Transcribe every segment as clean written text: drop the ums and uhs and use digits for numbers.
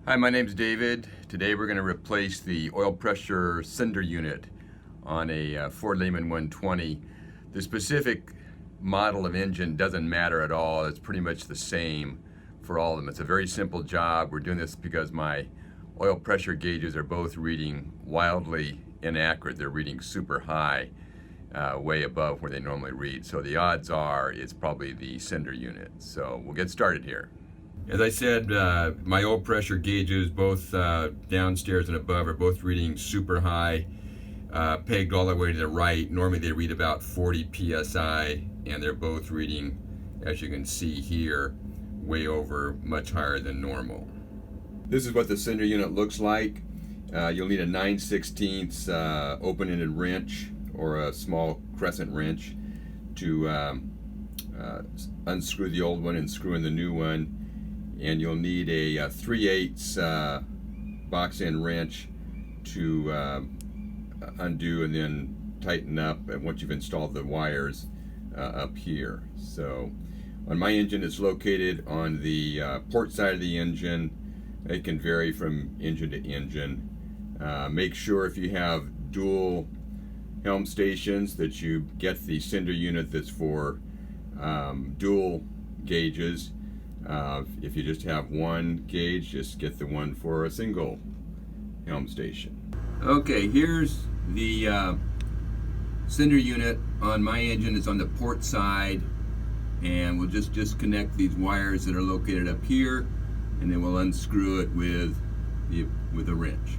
Hi, my name's David. Today we're going to replace the oil pressure cinder unit on a Ford Lehman 120. The specific model of engine doesn't matter at all. It's pretty much the same for all of them. It's a very simple job. We're doing this because my oil pressure gauges are both reading wildly inaccurate. They're reading super high, way above where they normally read. So the odds are it's probably the cinder unit. So we'll get started here. As I said, my oil pressure gauges, both downstairs and above, are both reading super high, pegged all the way to the right. Normally they read about 40 psi, and they're both reading, as you can see here, way over, much higher than normal. This is what the cinder unit looks like. You'll need a 9/16 open-ended wrench or a small crescent wrench to unscrew the old one and screw in the new one. And you'll need a 3/8 box end wrench to undo and then tighten up and once you've installed the wires up here. So on my engine, it's located on the port side of the engine. It can vary from engine to engine. Make sure if you have dual helm stations that you get the cinder unit that's for dual gauges. If you just have one gauge, just get the one for a single helm station. Okay, here's the cinder unit on my engine. It's on the port side, and we'll just disconnect these wires that are located up here, and then we'll unscrew it with a wrench.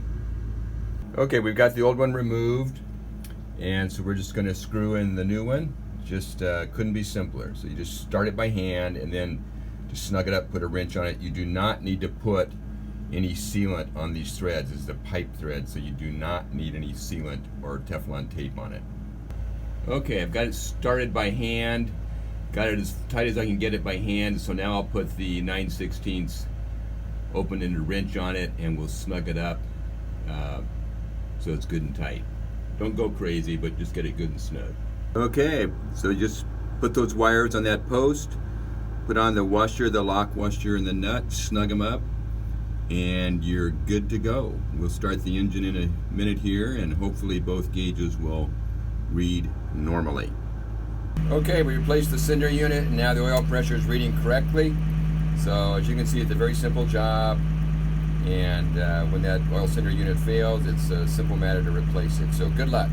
Okay, we've got the old one removed, and so we're just going to screw in the new one. Just couldn't be simpler. So you just start it by hand, and then just snug it up, put a wrench on it. You do not need to put any sealant on these threads. It's the pipe thread, so you do not need any sealant or Teflon tape on it. Okay, I've got it started by hand. Got it as tight as I can get it by hand, so now I'll put the 9/16 open-ended wrench on it and we'll snug it up so it's good and tight. Don't go crazy, but just get it good and snug. Okay, so just put those wires on that post. Put on the washer, the lock washer, and the nut, snug them up, and you're good to go. We'll start the engine in a minute here, and hopefully both gauges will read normally. Okay, we replaced the cinder unit, and now the oil pressure is reading correctly. So as you can see, it's a very simple job, and when that oil cinder unit fails, it's a simple matter to replace it. So good luck.